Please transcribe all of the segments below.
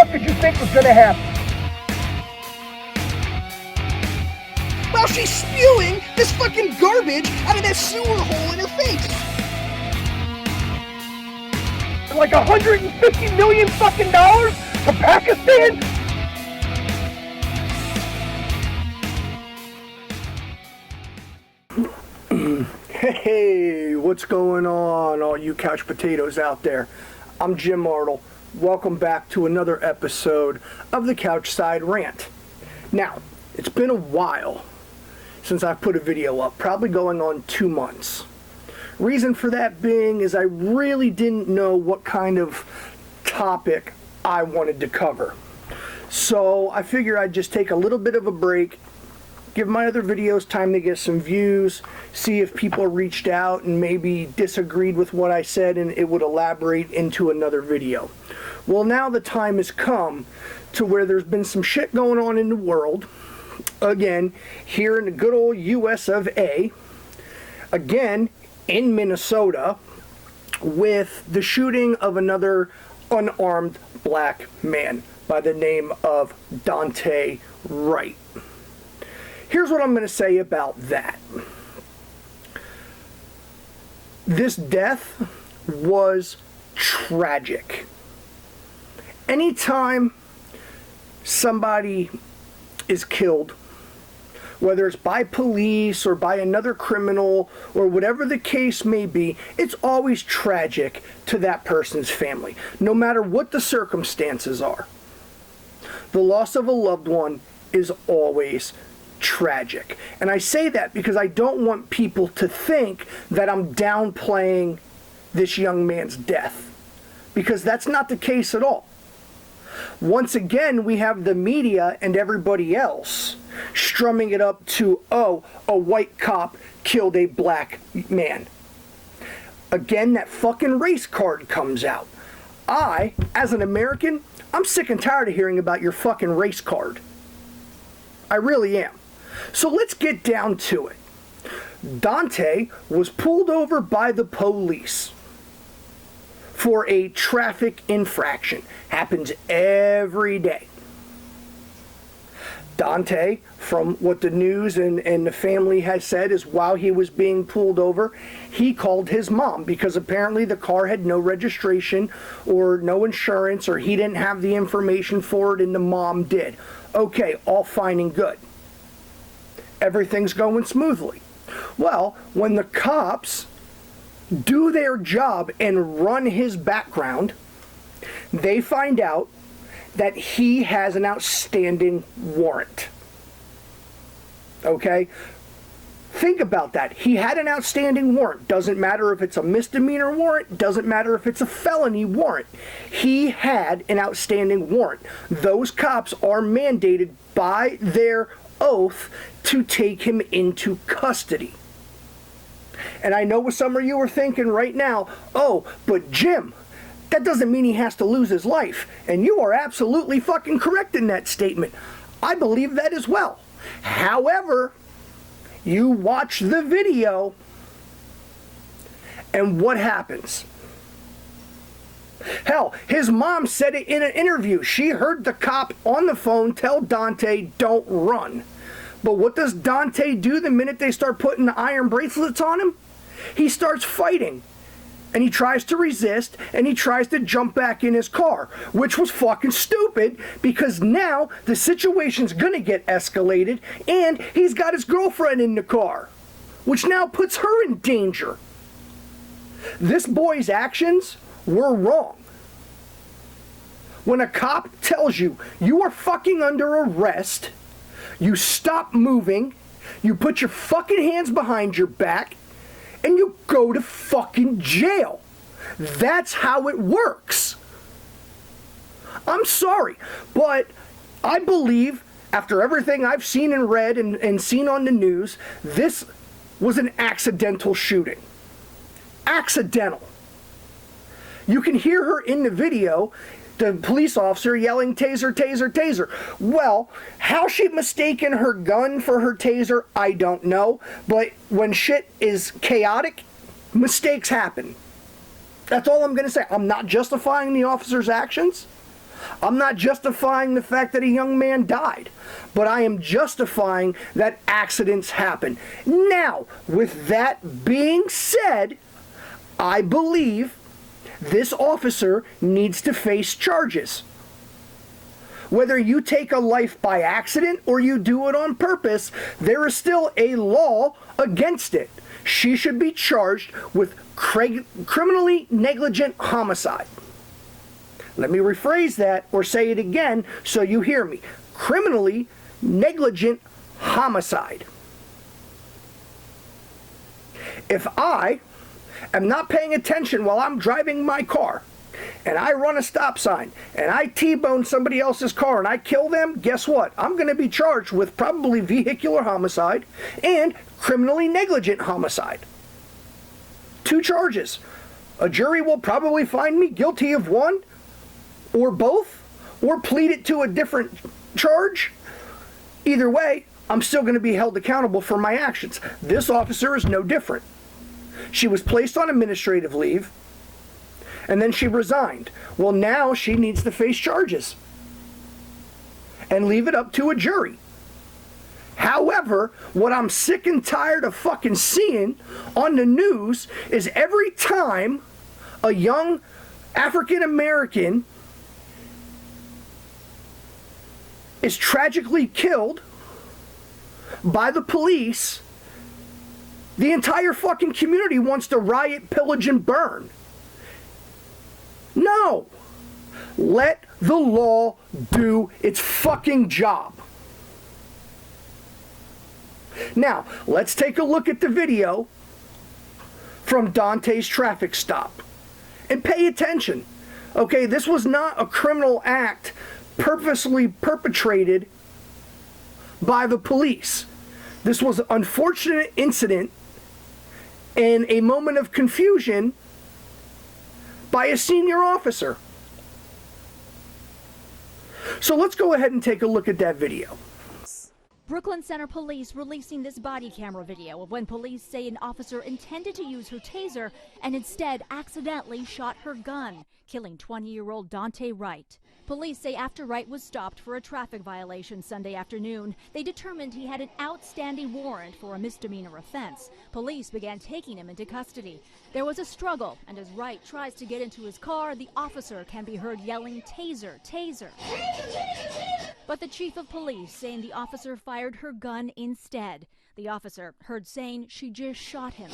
fuck did you think was gonna happen? While she's spewing this fucking garbage out of that sewer hole in her face. Like $150 million fucking dollars to Pakistan? Hey, what's going on, all you couch potatoes out there? I'm Jim Artle. Welcome back to another episode of the Couchside Rant. Now, it's been a while since I've put a video up, probably going on 2 months. Reason for that being is I really didn't know what kind of topic I wanted to cover. So I figured I'd just take a little bit of a break, give my other videos time to get some views, see if people reached out and maybe disagreed with what I said and it would elaborate into another video. Well, now the time has come to where there's been some shit going on in the world. Again, here in the good old US of A. Again, in Minnesota, with the shooting of another unarmed black man by the name of Daunte Wright. Here's what I'm going to say about that. This death was tragic. Anytime somebody is killed, whether it's by police or by another criminal or whatever the case may be, it's always tragic to that person's family, no matter what the circumstances are. The loss of a loved one is always tragic. And I say that because I don't want people to think that I'm downplaying this young man's death, because that's not the case at all. Once again, we have the media and everybody else strumming it up to, oh, a white cop killed a black man. Again, that fucking race card comes out. I, as an American, I'm sick and tired of hearing about your fucking race card. I really am. So let's get down to it. Daunte was pulled over by the police for a traffic infraction. Happens every day. Daunte, from what the news and the family has said, is while he was being pulled over, he called his mom because apparently the car had no registration or no insurance, or he didn't have the information for it and the mom did. Okay, all fine and good. Everything's going smoothly. Well, when the cops do their job and run his background, they find out that he has an outstanding warrant. Okay? Think about that. He had an outstanding warrant. Doesn't matter if it's a misdemeanor warrant, doesn't matter if it's a felony warrant. He had an outstanding warrant. Those cops are mandated by their oath to take him into custody. And I know what some of you are thinking right now, oh, but Jim, that doesn't mean he has to lose his life. And you are absolutely fucking correct in that statement. I believe that as well. However, you watch the video, and what happens? Hell, his mom said it in an interview. She heard the cop on the phone tell Daunte, don't run. But what does Daunte do the minute they start putting the iron bracelets on him? He starts fighting. And he tries to resist, and he tries to jump back in his car, which was fucking stupid, because now the situation's gonna get escalated, and he's got his girlfriend in the car, which now puts her in danger. This boy's actions were wrong. When a cop tells you you are fucking under arrest, you stop moving, you put your fucking hands behind your back, and you go to fucking jail. That's how it works. I'm sorry, but I believe, after everything I've seen and read and seen on the news, this was an accidental shooting. Accidental. You can hear her in the video, the police officer yelling, taser, taser, taser. Well, how she mistaken her gun for her taser, I don't know. But when shit is chaotic, mistakes happen. That's all I'm going to say. I'm not justifying the officer's actions. I'm not justifying the fact that a young man died, but I am justifying that accidents happen. Now, with that being said, I believe this officer needs to face charges. Whether you take a life by accident or you do it on purpose, there is still a law against it. She should be charged with criminally negligent homicide. Let me rephrase that or say it again so you hear me. Criminally negligent homicide. If I am not paying attention while I'm driving my car and I run a stop sign and I T-bone somebody else's car and I kill them, guess what? I'm going to be charged with probably vehicular homicide and criminally negligent homicide. 2 charges. A jury will probably find me guilty of one or both, or plead it to a different charge. Either way, I'm still going to be held accountable for my actions. This officer is no different. She was placed on administrative leave, and then she resigned. Well, now she needs to face charges and leave it up to a jury. However, what I'm sick and tired of fucking seeing on the news is every time a young African American is tragically killed by the police, the entire fucking community wants to riot, pillage, and burn. No. Let the law do its fucking job. Now, let's take a look at the video from Daunte's traffic stop. And pay attention. Okay, this was not a criminal act purposely perpetrated by the police. This was an unfortunate incident and a moment of confusion by a senior officer. So let's go ahead and take a look at that video. Brooklyn Center Police releasing this body camera video of when police say an officer intended to use her taser and instead accidentally shot her gun, killing 20-year-old Daunte Wright. Police say after Wright was stopped for a traffic violation Sunday afternoon, they determined he had an outstanding warrant for a misdemeanor offense. Police began taking him into custody. There was a struggle, and as Wright tries to get into his car, the officer can be heard yelling, "Taser, taser." But the chief of police saying the officer fired her gun instead. The officer heard saying she just shot him.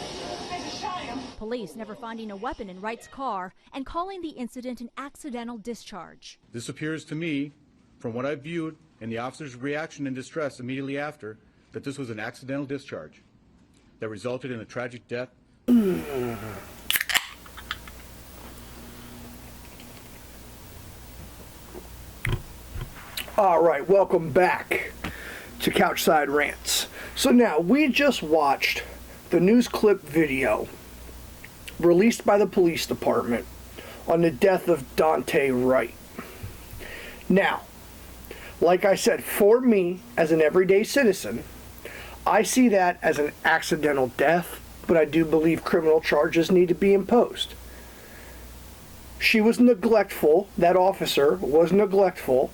Police never finding a weapon in Wright's car and calling the incident an accidental discharge. This appears to me, from what I viewed and the officer's reaction and distress immediately after, that this was an accidental discharge that resulted in a tragic death. All right, welcome back to Couchside Rants. So now, we just watched the news clip video released by the police department on the death of Daunte Wright. Now, like I said, for me, as an everyday citizen, I see that as an accidental death, but I do believe criminal charges need to be imposed. She was neglectful, that officer was neglectful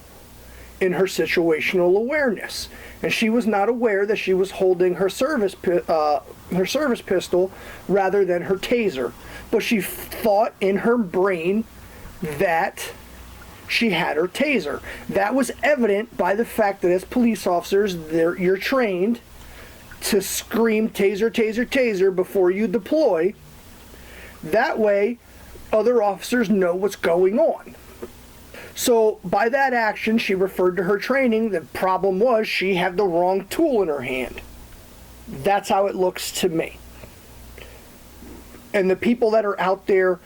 in her situational awareness. And she was not aware that she was holding her service pistol rather than her taser. But she thought in her brain that she had her taser. That was evident by the fact that as police officers, you're trained to scream taser, taser, taser before you deploy. That way, other officers know what's going on. So by that action, she referred to her training. The problem was she had the wrong tool in her hand. That's how it looks to me. And the people that are out there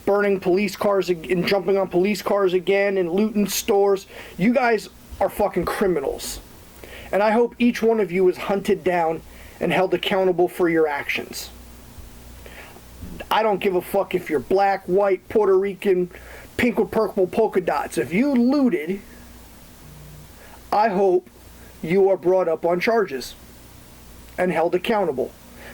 burning police cars and jumping on police cars again and looting stores, you guys are fucking criminals. And I hope each one of you is hunted down and held accountable for your actions. I don't give a fuck if you're black, white, Puerto Rican, pink or purple polka dots. If you looted, I hope you are brought up on charges and held accountable.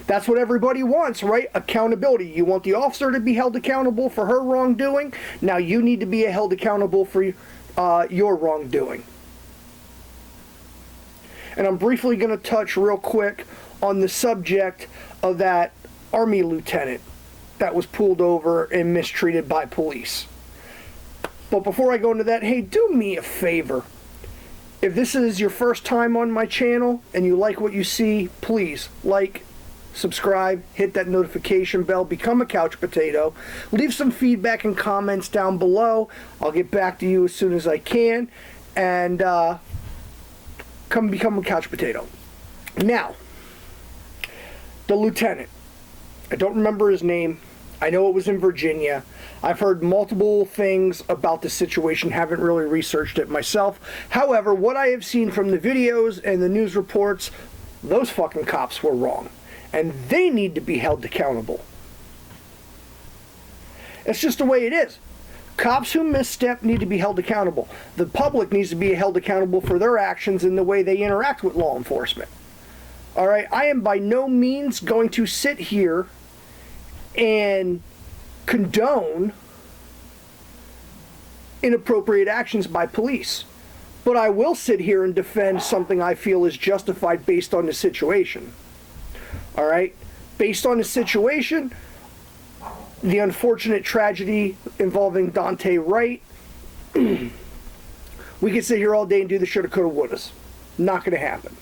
That's what everybody wants, right? Accountability. You want the officer to be held accountable for her wrongdoing. Now you need to be held accountable for your wrongdoing. And I'm briefly going to touch real quick on the subject of that Army lieutenant that was pulled over and mistreated by police. But before I go into that, hey, do me a favor. If this is your first time on my channel and you like what you see, please like, subscribe, hit that notification bell, become a couch potato, leave some feedback and comments down below. I'll get back to you as soon as I can, and come become a couch potato. Now, the lieutenant, I don't remember his name. I know it was in Virginia. I've heard multiple things about the situation, haven't really researched it myself. However, what I have seen from the videos and the news reports, those fucking cops were wrong. And they need to be held accountable. It's just the way it is. Cops who misstep need to be held accountable. The public needs to be held accountable for their actions and the way they interact with law enforcement. All right, I am by no means going to sit here and condone inappropriate actions by police. But I will sit here and defend something I feel is justified based on the situation. All right? Based on the situation, the unfortunate tragedy involving Daunte Wright, we could sit here all day and do the shoulda, coulda, wouldas. Not going to happen.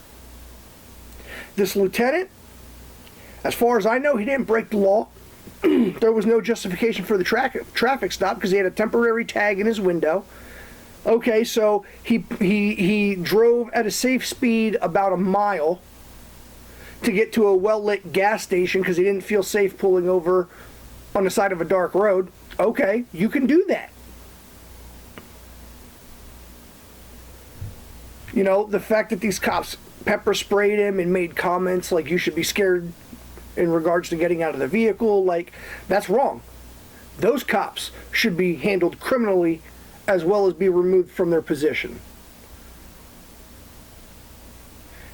This lieutenant, as far as I know, he didn't break the law. There was no justification for the traffic stop because he had a temporary tag in his window. Okay, so he drove at a safe speed about a mile to get to a well-lit gas station because he didn't feel safe pulling over on the side of a dark road. Okay, you can do that. You know, the fact that these cops pepper sprayed him and made comments like you should be scared in regards to getting out of the vehicle, like, that's wrong. Those cops should be handled criminally as well as be removed from their position.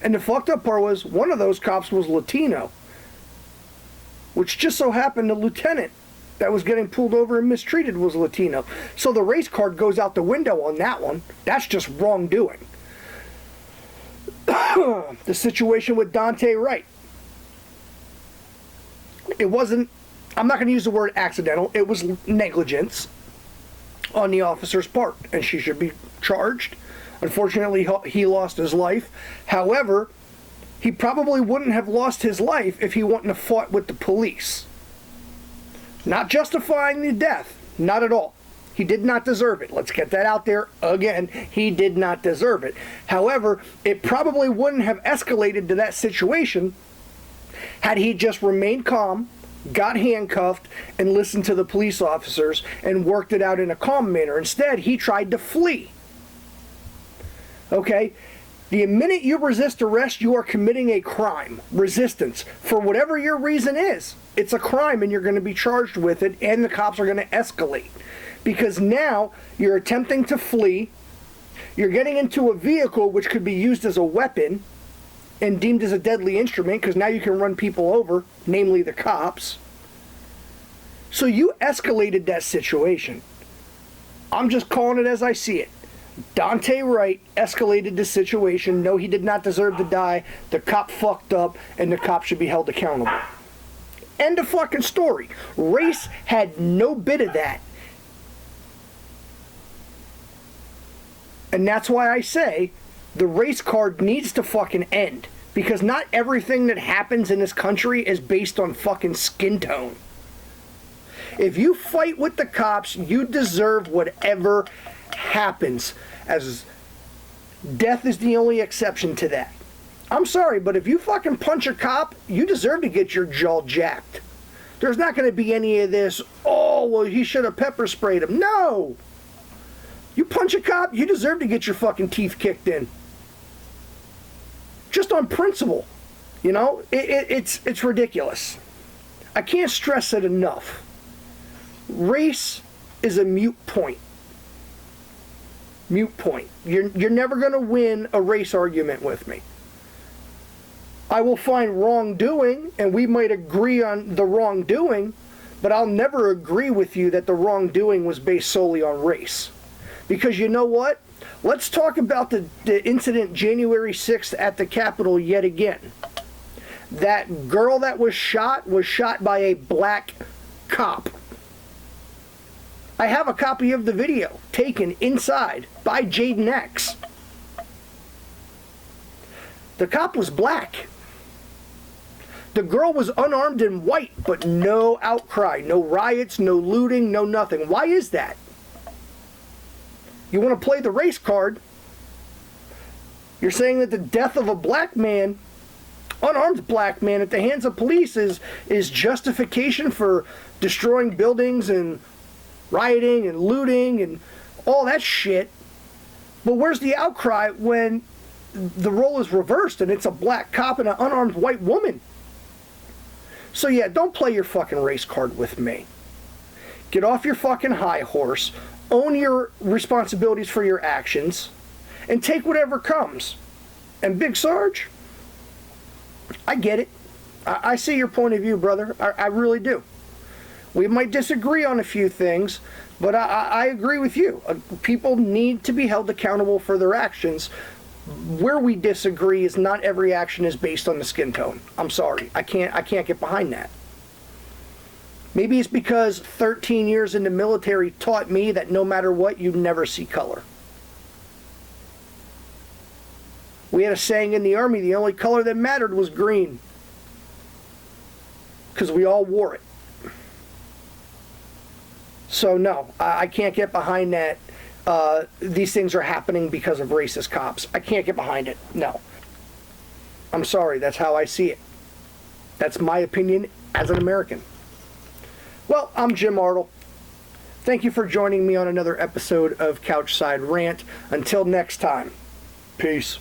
And the fucked up part was, one of those cops was Latino, which just so happened the lieutenant that was getting pulled over and mistreated was Latino. So the race card goes out the window on that one. That's just wrongdoing. The situation with Daunte Wright. It wasn't, I'm not going to use the word accidental, it was negligence on the officer's part, and she should be charged. Unfortunately, he lost his life. However, he probably wouldn't have lost his life if he wouldn't have fought with the police. Not justifying the death, not at all. He did not deserve it. Let's get that out there again. He did not deserve it. However, it probably wouldn't have escalated to that situation had he just remained calm, got handcuffed, and listened to the police officers and worked it out in a calm manner. Instead, he tried to flee. Okay? The minute you resist arrest, you are committing a crime. Resistance. For whatever your reason is, it's a crime and you're going to be charged with it, and the cops are going to escalate. Because now you're attempting to flee, you're getting into a vehicle which could be used as a weapon and deemed as a deadly instrument because now you can run people over, namely the cops. So you escalated that situation. I'm just calling it as I see it. Daunte Wright escalated the situation. No, he did not deserve to die. The cop fucked up, and the cop should be held accountable. End of fucking story. Race had no bit of that. And that's why I say the race card needs to fucking end. Because not everything that happens in this country is based on fucking skin tone. If you fight with the cops, you deserve whatever happens, as death is the only exception to that. I'm sorry, but if you fucking punch a cop, you deserve to get your jaw jacked. There's not going to be any of this, oh, well, he should have pepper sprayed him. No! You punch a cop, you deserve to get your fucking teeth kicked in. Just on principle. You know, it's ridiculous. I can't stress it enough. Race is a moot point. Moot point. You're never going to win a race argument with me. I will find wrongdoing, and we might agree on the wrongdoing, but I'll never agree with you that the wrongdoing was based solely on race. Because you know what? Let's talk about the incident January 6th at the Capitol yet again. That girl that was shot by a black cop. I have a copy of the video taken inside by Jaden X. The cop was black. The girl was unarmed and white, but no outcry, no riots, no looting, no nothing. Why is that? You want to play the race card? You're saying that the death of a black man, unarmed black man, at the hands of police is justification for destroying buildings and rioting and looting and all that shit. But where's the outcry when the role is reversed and it's a black cop and an unarmed white woman? So yeah, don't play your fucking race card with me. Get off your fucking high horse, own your responsibilities for your actions, and take whatever comes. And Big Sarge, I get it. I see your point of view, brother. I really do. We might disagree on a few things, but I agree with you. People need to be held accountable for their actions. Where we disagree is not every action is based on the skin tone. I'm sorry. I can't get behind that. Maybe it's because 13 years in the military taught me that no matter what, you never see color. We had a saying in the Army, the only color that mattered was green. Because we all wore it. So no, I can't get behind that. These things are happening because of racist cops. I can't get behind it. No. I'm sorry. That's how I see it. That's my opinion as an American. Well, I'm Jim Artle. Thank you for joining me on another episode of Couchside Rant. Until next time, peace.